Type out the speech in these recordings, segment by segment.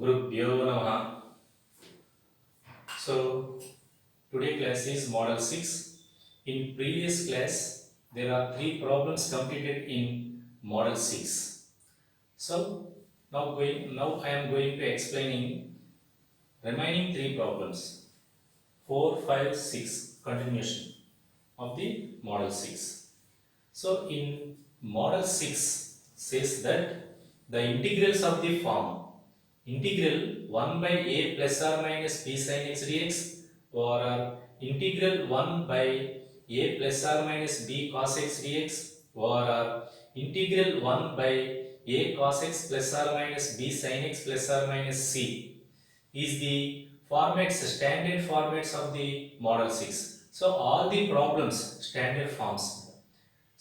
Gurubhyo Namaha. So today class is model 6. In previous class there are 3 problems completed in model 6. So now I am going to explaining remaining 3 problems, 4, 5, 6 continuation of the model 6. So in model 6 says that the integrals of the form integral 1 by a plus or minus b sin x dx or integral 1 by a plus or minus b cos x dx or integral 1 by a cos x plus or minus b sin x plus or minus c is the standard formats of the model 6. So all the problems standard forms.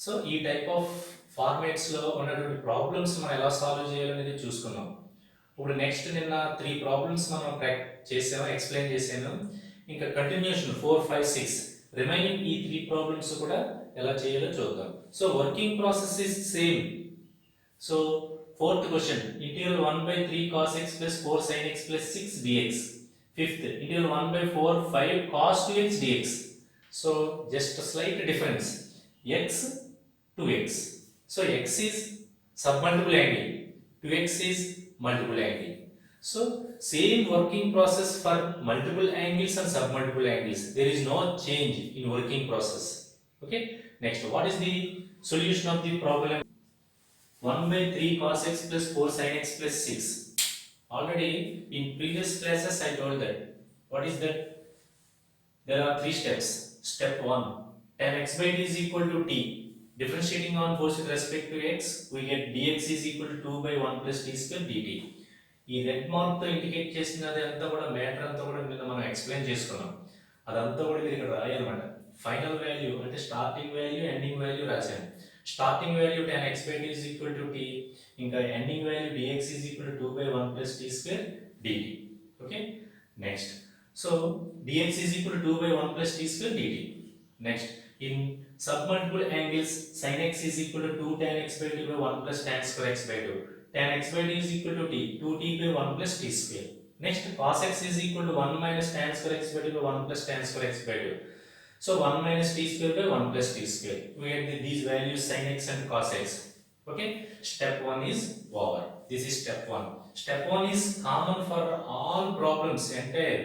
So ఈ type of ఫార్మాట్స్లో ఉన్నటువంటి problems మనం ఎలా solve చేయాలనేది చూసుకున్నాం. ఇప్పుడు next నిన్న 3 problems మనం చేసాము, ఎక్స్ప్లెయిన్ చేశాను. ఇంకా కంటిన్యూషన్ 4, 5, 6 రిమైనింగ్ ఈ 3 ప్రాబ్లమ్స్ కూడా ఎలా చేయాలో చూద్దాం. So working process is same. So fourth question integral 1 by 3 cos x plus 4 sin x plus 6 dx. Fifth integral 1 by 4 5 cos 2x dx. So just a slight difference, x to x. So x is submultiple angle, 2x is multiple angle. So same working process for multiple angles and submultiple angles. There is no change in working process. Okay. Next, what is the solution of the problem? 1 by 3 cos x plus 4 sin x plus 6. Already in previous classes I told that. What is that? There are 3 steps. Step 1, tan x by t is equal to t. Differentiating on both with respect to x, we get dx is equal to 2 by 1 plus t square dt. ఈ red mark తో indicate చేసినది అంతా కూడా matter అంతా కూడా నిన్న మనం explain చేసుకున్నాం. అదంతా కూడా మీరు ఇక్కడ రాయాలన్నమాట. ఫైనల్ వాల్యూ అంటే స్టార్టింగ్ వాల్యూ ఎండింగ్ వాల్యూ రాశాను. Starting value tan x by t is equal to t, ఇంకా ending value dx is equal to 2 by 1 plus t square dt. Okay. Next, so dx is equal to 2 by 1 plus t square dt. Next, in submultiple angles sin x is equal to 2 tan x by t by 1 plus tan square x by 2. Tan x by t is equal to t, 2t by 1 plus t square. Next, cos x is equal to 1 minus tan square x by t by 1 plus tan square x by 2. So 1 minus t square by 1 plus t square. We get these values sin x and cos x. Okay, step 1 is over. This is step 1. Step 1 is common for all problems. Entire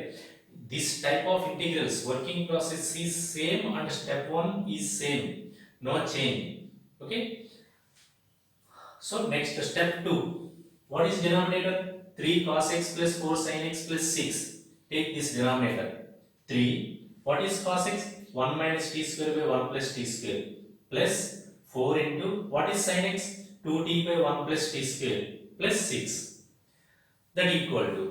this type of integrals working process is same and step 1 is same, no change. Okay. So next, step 2, what is denominator? 3 cos x plus 4 sin x plus 6. Take this denominator 3. What is cos x? 1 minus t square by 1 plus t square plus 4 into what is sin x? 2t by 1 plus t square plus 6. That equal to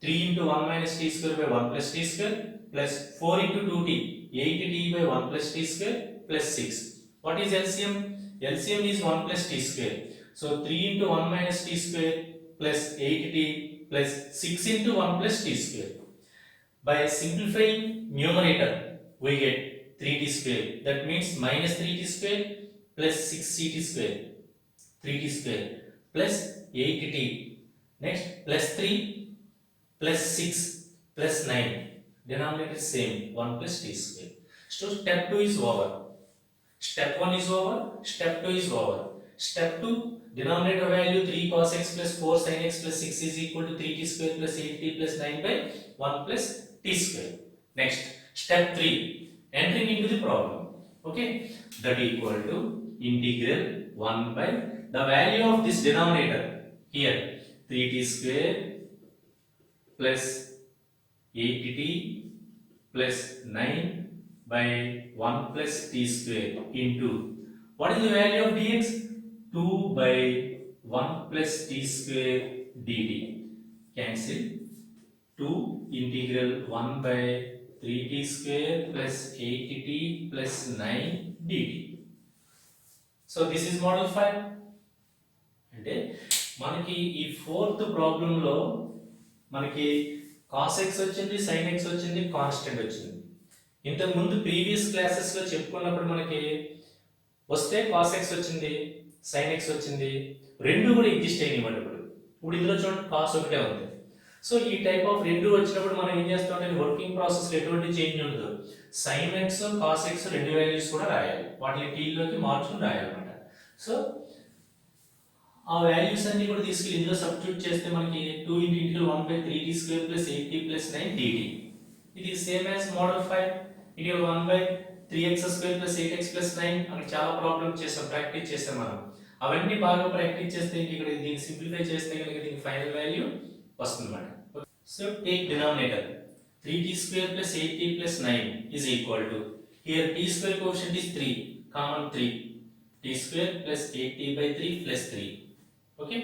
3 into 1 minus t square by 1 plus t square plus 4 into 2t, 8t by 1 plus t square plus 6. What is LCM? LCM is 1 plus t square. So 3 into 1 minus t square plus 8t plus 6 into 1 plus t square. By simplifying numerator, we get 3t square. That means minus 3t square plus 6ct square. 3t square plus 8t. Next, plus 3 plus 6 plus 9. Denominator is same, 1 plus t square. So step 2 is over. Step 1 is over. Step 2 is over. Step 2, denominator value 3 cos x plus 4 sin x plus 6 is equal to 3t square plus 8t plus 9 by 1 plus t square. Next, step 3, entering into the problem. Okay, that equal to integral 1 by the value of this denominator here 3t square plus 8t plus 9 by 1 plus t square into what is the value of dx? 2 by 1 plus t square dt. Cancel. 2 integral 1 by 3t square plus 8t plus 9 dt. So this is model 5. అంటే మనకి ఈ fourth ప్రాబ్లంలో మనకి cos x వచ్చింది, sin x వచ్చింది, constant వచ్చింది. ఇంతకు ముందు ప్రీవియస్ క్లాసెస్ లో చెప్పుకున్నప్పుడు మనకి వస్తే cos x వచ్చింది, sin x వచ్చింది, రెండు కూడా ఎగ్జిస్ట్ అయినాయి. ఇప్పుడు ఇందులో చూడండి cos ఒకటే ఉంది. సో ఈ టైప్ ఆఫ్ రెండు వచ్చినప్పుడు మనం ఏం చేస్తామంటే వర్కింగ్ ప్రాసెస్ ఎటువంటి చేంజ్ ఉండదు. sin x cos x రెండు వాల్యూస్ కూడా రాయాలి, వాటిని t లోకి మార్చుకుని రాయాలన్నమాట. సో ఆ వాల్యూస్ అన్ని కూడా తీసుకెళ్ళి ఇందులో సబ్స్టిట్యూట్ చేస్తే మనకి 2 × 1/3t² + 8t + 9dt. ఇది same as model 5 × 1/3x² + 8x + 9. అక్కడ చాలా ప్రాబ్లమ్స్ చేసాం, ప్రాక్టీస్ చేసాం మనం. అవన్నీ బాగా ప్రాక్టీస్ చేస్తే ఇక్కడ దీన్ని సింప్లిఫై చేస్తే కనుక దీనికి ఫైనల్ వాల్యూ వస్తుందన్నమాట. So take denominator 3t² + 8t + 9 is equal to, here t² quotient is 3, common 3, t² + 8t/3 + 3. Okay,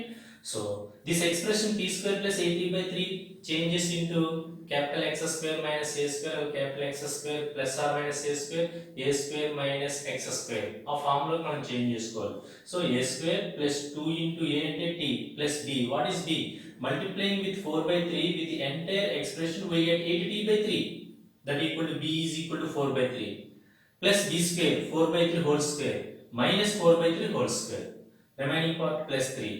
so this expression t² + 8t/3 changes into capital X² - a² or capital X² plus or minus a² - x². ఆ form లో మనం change చేసుకోవాలి. So a² + 2 * a అంటే t plus b. What is b? Multiplying with 4/3 with the entire expression we get 8t/3. That equal to b is equal to 4/3 plus b², 4/3 whole square minus 4/3 whole square. Remaining part plus 3.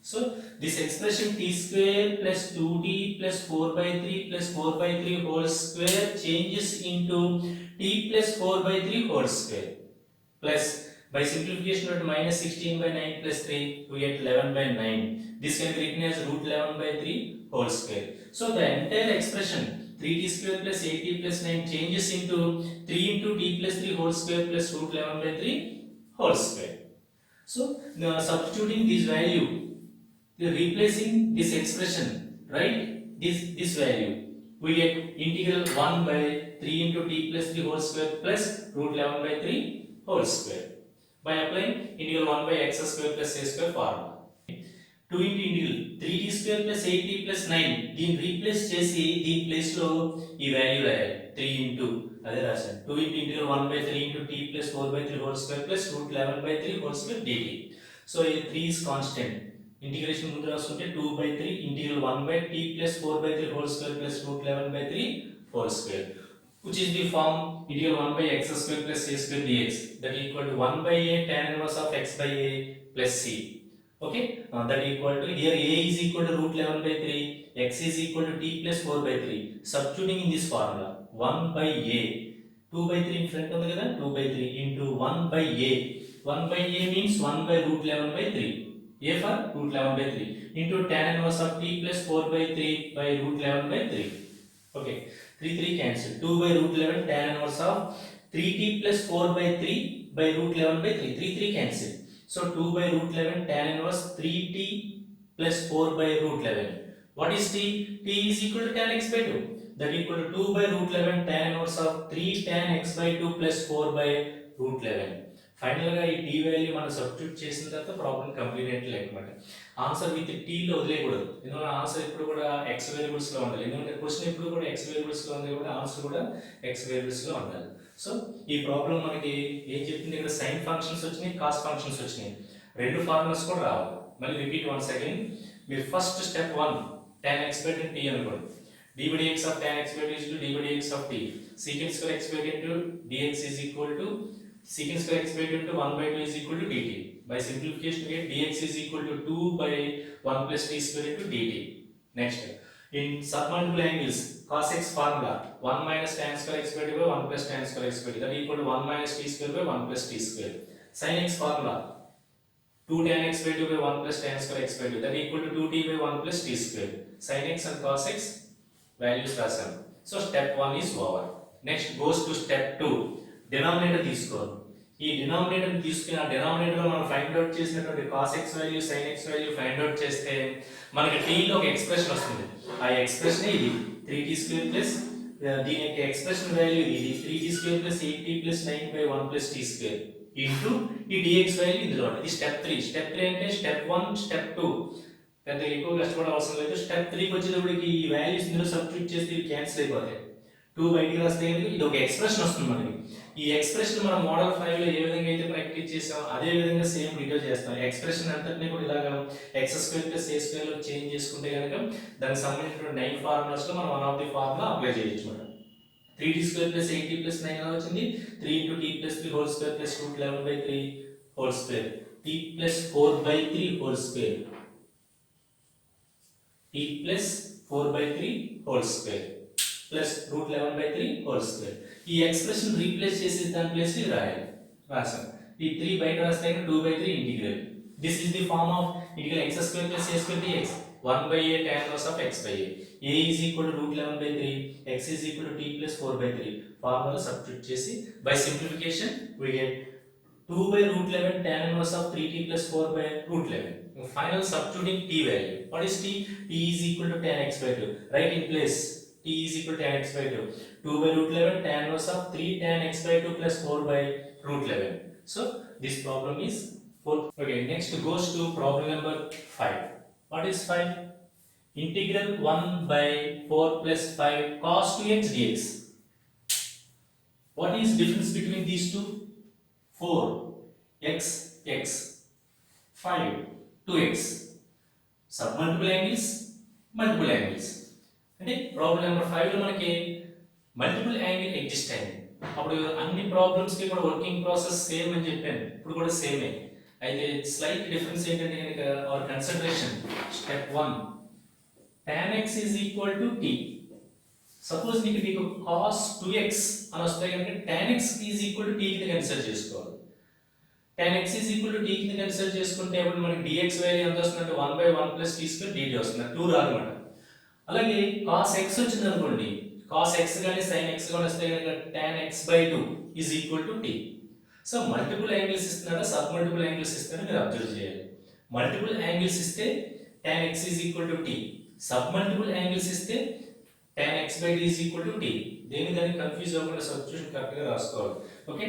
So this expression t² plus 2t plus 4/3 plus 4/3 whole square changes into t plus 4/3 whole square plus, by simplification of minus 16/9 plus 3 we get 11/9. This can be written as √11/3 whole square. So the entire expression 3t² plus 8t plus 9 changes into 3 × t plus 3 whole square plus √11/3 whole square. So substituting this value, replacing this expression, right, this value, we get integral 1/3 × t plus 3 whole square plus √11/3 whole square by applying integral 1/x² plus a² formula. 2 × integral 3t² plus 8t plus 9 దీన్ని replace చేసి దీని place లో ఈ value రాయాలి. 3 అదే రాశాను 2 × integral 1/3 × t plus 4/3 whole square plus √11/3 whole square dt. So ఈ 3 is constant. Integration ముందు రాసుకుంటే 2/3 integral 1/t plus 4/3 whole square plus √11/3 whole square, which is the form integral 1/x² plus a² dx, that equal to 1/a tan inverse of x by a plus c. Okay, that equal to, here a is equal to √11/3, x is equal to t plus 4/3. Substituting in this formula 1/a, 2/3 in front ఉంది కదా, 2/3 into 1/a. 1/a means 1/√11/3. A for √11/3 into tan inverse of t plus 4/3 by √11/3. Okay, 3 cancel. 2/√11 tan inverse of 3t plus 4/3 by √11/3. 3 cancel. So 2/√11 tan inverse 3t plus 4/√11. What is t? T is equal to tan x by 2. That equal to 2/√11 tan inverse of 3 tan x by 2 plus 4/√11. Final గా ఈ t value మనం substitute చేసిన తర్వాత problem complete అయినట్లే అన్నమాట. Answer with t లో వదిలేయకూడదు, ఎందుకంటే answer ఎప్పుడు కూడా x వేరియబుల్స్ లో ఉండాలి. ఎందుకంటే క్వశ్చన్ ఎప్పుడు కూడా x వేరియబుల్స్ లో ఉంది, కూడా ఆన్సర్ కూడా x వేరియబుల్స్ లో ఉండాలి. సో ఈ ప్రాబ్లం మనకి ఏం చెప్తుంది, ఇక్కడ సైన్ ఫంక్షన్స్ వచ్చినాయి, కాస్ ఫంక్షన్స్ వచ్చినాయి, రెండు ఫార్ములాస్ కూడా రావాలి. మళ్ళీ రిపీట్ వన్స్ అగైన్. మీరు first step 1 tan x by t అనుకోండి. d by dx of tan x by t is equal to d by dx of t. Secant square x by t dx is equal to secant square x by 2 into 1/2 is equal to dt. By simplification we get dx is equal to 2/1 plus t square into dt. Next, in submultiple angles cos x formula 1 minus tan square x by 2 by 1 plus tan square x by 2, that equal to 1 minus t square by 1 plus t square. Sin x formula 2 tan x by 2 by 1 plus tan square x by 2, that equal to 2t by 1 plus t square. Sin x and cos x values రాసాం. So step 1 is over. Next goes to step 2. Denominator తీసుకోవాలి. ఈ denominator తీసుకుని ఆ denominator మనం find out చేసినటువంటి cos x value sin x value find out చేస్తే మనకి t లో ఒక ఎక్స్ప్రెషన్ వస్తుంది. ఆ ఎక్స్ప్రెషన్ ఇది 3t² ప్లస్ దీని యొక్క ఎక్స్ప్రెషన్ వాల్యూ ఇది 3t² plus 8t plus 9 by 1 plus t² into ఈ dx వాల్యూ ఇందులో ఉంటుంది. ఇది స్టెప్ 3. స్టెప్ 3 అంటే స్టెప్ 1 స్టెప్ 2 పెద్ద ఎక్కువ కష్టపడే అవసరం లేదు. స్టెప్ 3కి వచ్చేటప్పటికి ఈ వాల్యూస్ ఇందులో సబ్స్టిట్యూట్ చేస్తే ఇవి క్యాన్సిల్ అయిపోతాయి. 2 బయటికి వస్తే ఇది ఒక ఎక్స్ప్రెషన్ వస్తుంది మనకి. ఈ ఎక్స్ప్రెషన్ మనం మోడల్ 5 లో ఏ విధంగా అయితే ప్రాక్టీస్ చేసామో అదే విధంగా సేమ్ డిటో చేస్తాం. ఎక్స్ప్రెషన్ అంతటిని కూడా ఇలాగా x² ప్లస్ a² లో చేంజ్ చేసుకుంటే కనుక దానికి సంబంధించిన 9 ఫార్ములాస్ లో మనం one of the formula apply చేయొచ్చు అన్నమాట. 3t² ప్లస్ 8t ప్లస్ 9 ఎలా వచ్చింది, 3 × t plus 3 whole square plus √11/3 whole square, t plus 4/3 whole square, t plus 4/3 whole square plus root 11/3 whole square. ఈ ఎక్స్ప్రెషన్ రీప్లేస్ చేసి దాని place లో రాయాలి. రాసాం. ఈ 3 బయట రాస్తే 2/3 integral. This is the form of integral x square plus a square dx. 1/a tan inverse of x by a. a is equal to root 11/3. x is equal to t plus 4/3. Formula substitute చేసి by simplification we get 2 by root 11 tan inverse of 3t plus 4 by root 11. Final substituting t value. What is t? T is equal to tan x by 2. Write in place. T is equal to tan x by 2. 2 by root 11 tan inverse of 3 tan x by 2 plus 4 by root 11. So this problem is 4. Okay, next goes to problem number 5. What is 5? Integral 1 by 4 plus 5 cos 2x dx. What is difference between these two? 4 x x 5 2x. Submultiple angles, multiple angles. అంటే problem number 5 లో మనకి multiple angle exist అయింది. అప్పుడు అన్ని problems కి కూడా working process same అని చెప్పాను. ఇప్పుడు కూడా సేమే. అయితే స్లైట్ డిఫరెన్స్ ఏంటంటే కనుక our consideration step 1 tan x is equal to t. Suppose నీకు cos 2x అని వస్తే కనుక tan x is equal to t కింద కన్సిడర్ చేసుకోవాలి. tan x is equal to t కింద కన్సిడర్ చేసుకుంటే అప్పుడు మనకి dx వాల్యూ ఎంత వస్తుందంటే 1/1 plus t square dt వస్తుంది. 2 రాదన్నమాట. అలాగే cos x వచ్చింది అనుకోండి, cos x గాని sin x గాని వస్తే కనుక tan x by 2 is equal to t. So multiple angles ఇస్తున్నాడా సబ్ మల్టిపుల్ యాంగిల్స్ ఇస్తున్నాడా మీరు అబ్జర్వ్ చేయాలి. మల్టిపుల్ యాంగిల్స్ ఇస్తే tan x is equal to t. సబ్ మల్టిపుల్ యాంగిల్స్ ఇస్తే tan x by t is equal to t. దేని దానికి confuse అవ్వకుండా సబ్స్టిట్యూషన్ కరెక్ట్ గా రాసుకోవాలి. Okay,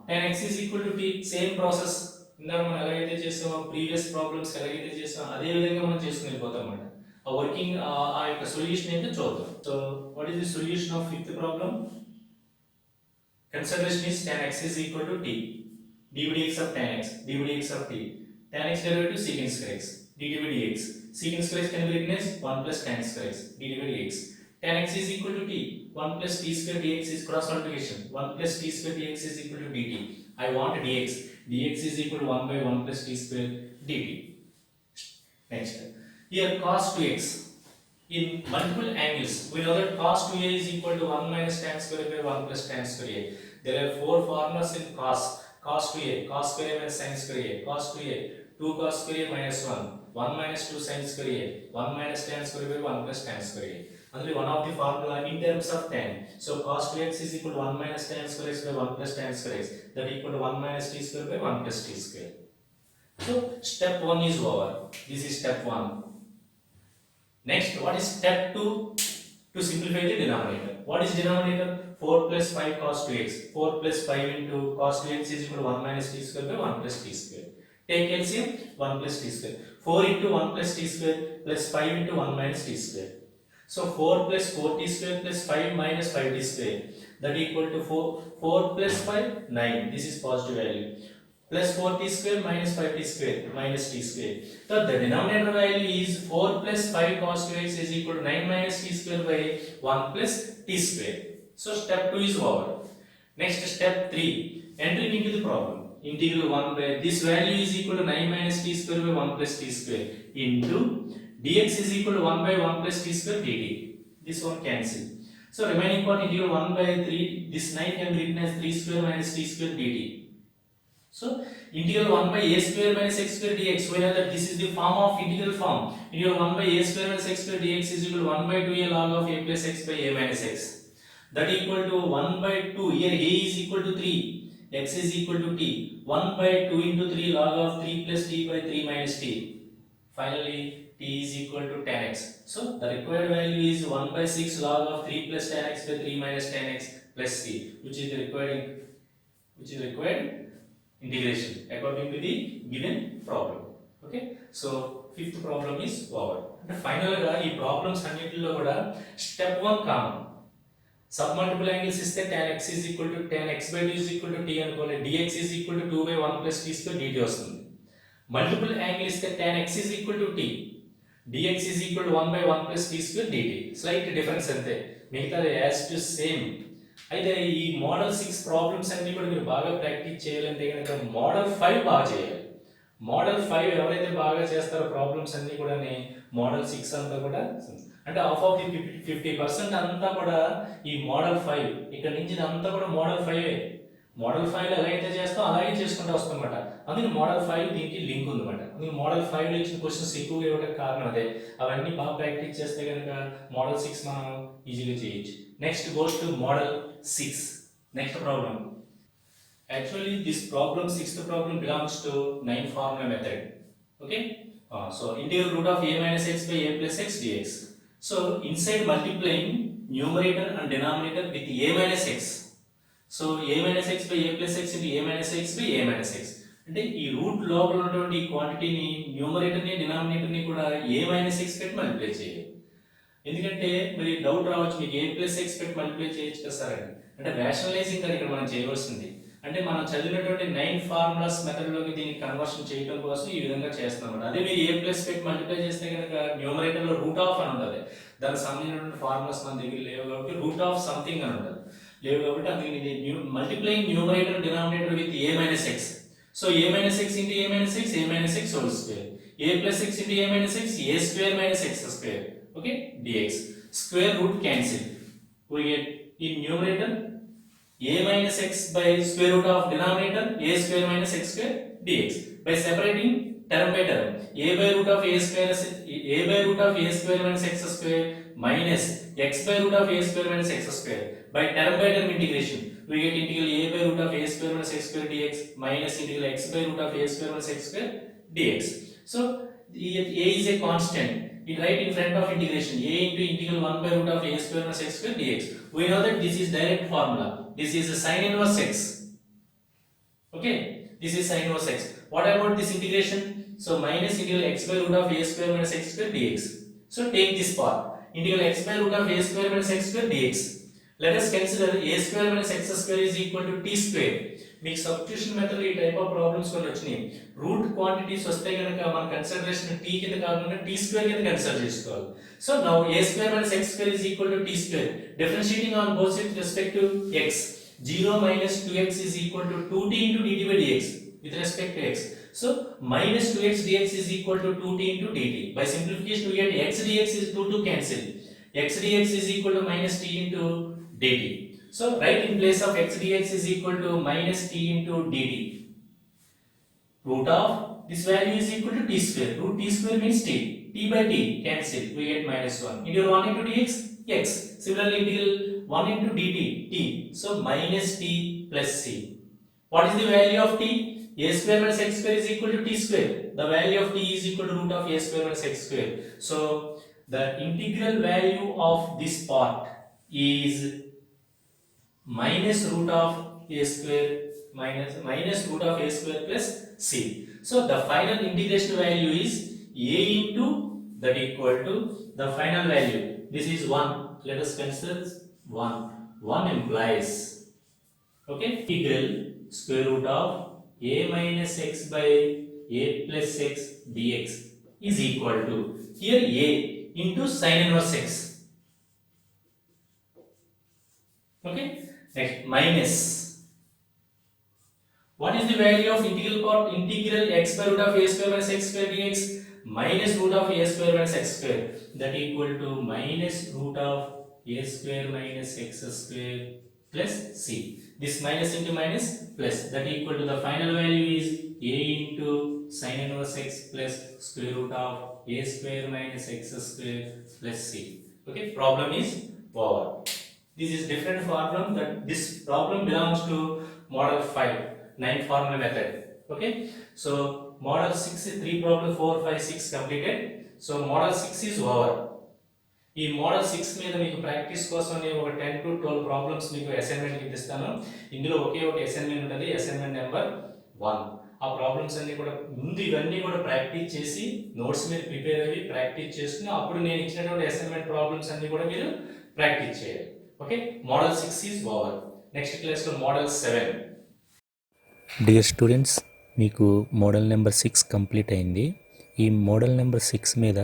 tan x is equal to t same process ఇందాక మనం ఎలాగైతే చేసామో ప్రీవియస్ ప్రాబ్లమ్స్ ఎలాగైతే చేసామో అదే విధంగా మనం చేసుకుని వెళ్ళిపోతాం అన్నమాట. ఆ వర్కింగ్ ఆ యొక్క సొల్యూషన్ ఏంటో చూద్దాం. So what is the solution of fifth problem? Consideration is tan x is equal to t. dx of tan x, dx of t. Tan x derivative secant square x, dx. Secant square x can be written as 1 plus tan square x, dx. Tan x is equal to t. 1 plus t square dx is cross multiplication. 1 plus t square dx is equal to dt. I want dx. dx is equal to 1/1 plus t square dt. Next, here cos 2x. In multiple angles, we know that cos 2a is equal to 1 minus tan square by 1 plus tan square a. There are 4 formulas in cos. Cos 2a, cos square a minus sin square a. Cos 2a, 2 cos square a minus 1. 1 minus 2 sin square a. 1 minus tan square by 1 plus tan square a. Only one of the formula in terms of tan. So cos 2x is equal to 1 minus tan square x by 1 plus tan square x. That equal to 1 minus t square by 1 plus t square. So step 1 is over. This is step 1. Next, what is step 2? To simplify the denominator. What is denominator? 4 plus 5 cos 2x. 4 plus 5 into cos 2x is equal to 1 minus t square by 1 plus t square. Take LCM, 1 plus t square. 4 into 1 plus t square plus 5 into 1 minus t square. So 4 plus 4t square plus 5 minus 5t square. That equal to 4 plus 5, 9. This is positive value. Plus 4t square minus 5t square minus t square. So the denominator value is 4 plus 5 cos 2x is equal to 9 minus t square by 1 plus t square. So step 2 is over. Next step 3. Entering into the problem. Integral 1 by this value is equal to 9 minus t square by 1 plus t square into dx is equal to 1 by 1 plus t square dt. This one cancel. So remaining part integral 1 by 3. This 9 can be written as 3 square minus t square dt. So integral 1 by a square minus x square dx. We know that this is the form of integral form. Integral 1 by a square minus x square dx is equal to 1 by 2a log of a plus x by a minus x. That equal to 1 by 2. Here a is equal to 3. X is equal to t. 1 by 2 into 3 log of 3 plus t by 3 minus t. Finally, t is equal to tan x. So the required value is 1 by 6 log of 3 plus tan x by 3 minus tan x plus c, which is the required integration according to the given problem. Okay, so fifth problem is over. And finally ga ee problems annitilo kuda step 1 common. Submultiple angles iste tan x is equal to tan x by 2 is equal to t anukole, dx is equal to 2 by 1 plus t square dt vastundi. Multiple angle iste tan x is equal to t, dx is equal to 1 by 1 plus t square dt. Slight difference ante, migitha as to same. అయితే ఈ model 6 problems అన్ని కూడా మీరు బాగా practice చేయాలంటే కనుక model 5 బాగా చేయాలి. మోడల్ 5 ఎవరైతే బాగా చేస్తారో ప్రాబ్లమ్స్ అన్ని కూడా మోడల్ 6 అంతా కూడా అంటే హాఫ్ ఆఫ్ ది 50% అంతా కూడా ఈ మోడల్ 5 ఇక్కడ నుంచి అంతా కూడా మోడల్ 5 మోడల్ 5 ఎలా అయితే చేస్తాం అలాగే చేసుకుంటూ వస్తామన్నమాట. అందుకే మోడల్ 5 దీనికి లింక్ ఉందన్నమాట. అందుకే మోడల్ 5 లో ఇచ్చిన క్వశ్చన్స్ ఎక్కువగా ఇవ్వడానికి కారణం అదే. అవన్నీ బాగా ప్రాక్టీస్ చేస్తే కనుక మోడల్ 6 మనం ఈజీగా చేయొచ్చు. Next goes to model 6. Next problem. Actually, this problem, sixth problem, belongs to 9 formula method. Okay? So, integral root of a minus x by a plus x dx. So, inside multiplying numerator and denominator with a minus x. So, a minus x by a plus x into a minus x by a minus x. అంటే ఈ route లోపల ఉన్నటువంటి ఈ క్వాంటిటీని న్యూమరేటర్ని డినామినేటర్ని కూడా a minus x పెట్టి multiply చేయాలి. ఎందుకంటే మరి డౌట్ రావచ్చు, మీకు a plus x పెట్టి మల్టిప్లై చేయొచ్చు కదా సార్ అని. అంటే రేషనలైజింగ్ అని ఇక్కడ మనం చేయవలసింది. అంటే మనం చదివినటువంటి 9 ఫార్ములాస్ మెథడ్లోకి దీన్ని కన్వర్షన్ చేయడం కోసం ఈ విధంగా చేస్తున్నాం. అదే మీరు a ప్లస్ పెట్టి మల్టిప్లై చేస్తే కనుక న్యూమరేటర్లో రూట్ ఆఫ్ అని ఉంటుంది. దానికి సంబంధించినటువంటి ఫార్ములాస్ మన దగ్గర లేవు కాబట్టి రూట్ ఆఫ్ సంథింగ్ అని ఉంటుంది. లేవు కాబట్టి అందుకని ఇది multiplying numerator denominator with a minus x. So a minus x into a minus x, a minus x whole square. a plus x into a minus x, a square minus x square. Okay, dx. Square root cancel. We get in numerator a minus x by square root of denominator a square minus x square dx. By separating term by term, a by root of a square minus x square minus x by root of a square minus x square. By term integration, we get integral a by root of a square minus x square dx minus integral x by root of a square minus x square dx. So a is a constant. We write in front of integration a into integral 1 by root of a square minus x square dx. We know that this is direct formula. This is a sin inverse x. Okay, this is sin inverse x. What about this integration? So minus integral x by root of a square minus x square dx. So take this part, integral x by root of a square minus x square dx. Let us consider a square minus x square is equal to t square. మీకు substitution method ఈ type of problems కొన్ని వచ్చినాయి. Route quantities వస్తే కనుక మన consideration t కింద కాకుండా t square కింద కన్సిడర్ చేసుకోవాలి. So now a square minus x square is equal to t square. Differentiating on both with respect to x. 0 minus 2x is equal to 2t into dt by dx with respect to x. So minus 2x dx is equal to 2t into dt. By simplification we get x dx is 2 cancel. X dx is equal to minus t into dt. So write in place of x dx is equal to minus t into dt. Root of this value is equal to t square. Root t square means t. T by t cancel. We get minus 1. Integral 1 into dx, x. Similarly integral 1 into dt, t. So minus t plus c. What is the value of t? A square minus x square is equal to t square. The value of t is equal to root of a square minus x square. So the integral value of this part is minus root of a square minus root of a square plus c. So the final integration value is a into that equal to the final value. This is 1. Let us consider 1. 1 implies, okay, integral square root of a minus x by a plus x dx is equal to here a into sin inverse x. Okay, next minus. What is the value of integral part? Integral x by root of a square minus x square dx minus root of a square minus x square, that equal to minus root of a square minus x square plus c. This minus into minus plus, that equal to the final value is a into sin inverse x plus square root of a square minus x square plus c. Okay, problem is over. This is different problem. That this problem belongs to model 5, 9 formula method. Okay, so model 6 is 3 problem 4, 5, 6 completed. So model 6 is over. ఈ model 6 మీద మీకు practice కోసం నేను ఒక 10 to 12 problems మీకు assignment ఇస్తాను. ఇందులో ఒకే ఒక అసైన్మెంట్ ఉంటుంది, అసైన్మెంట్ నెంబర్ 1. ఆ ప్రాబ్లమ్స్ అన్ని కూడా ముందు ఇవన్నీ కూడా ప్రాక్టీస్ చేసి నోట్స్ మీద ప్రిపేర్ అయ్యి ప్రాక్టీస్ చేసుకుని అప్పుడు నేను ఇచ్చినటువంటి అసైన్మెంట్ ప్రాబ్లమ్స్ అన్ని కూడా మీరు ప్రాక్టీస్ చేయాలి. Okay, model 6 is over. Next క్లాస్లో మోడల్ 7. డియర్ స్టూడెంట్స్, మీకు మోడల్ నెంబర్ 6 కంప్లీట్ అయింది. ఈ మోడల్ నెంబర్ 6 మీద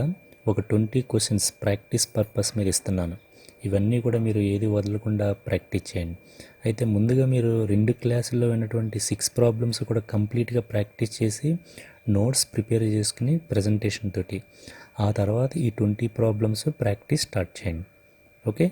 ఒక 20 క్వశ్చన్స్ ప్రాక్టీస్ పర్పస్ మీద ఇస్తున్నాను. ఇవన్నీ కూడా మీరు ఏది వదలకుండా ప్రాక్టీస్ చేయండి. అయితే ముందుగా మీరు 2 క్లాసుల్లో ఉన్నటువంటి 6 ప్రాబ్లమ్స్ కూడా కంప్లీట్గా ప్రాక్టీస్ చేసి నోట్స్ ప్రిపేర్ చేసుకుని ప్రజెంటేషన్ తోటి ఆ తర్వాత ఈ 20 ప్రాబ్లమ్స్ ప్రాక్టీస్ స్టార్ట్ చేయండి. ఓకే.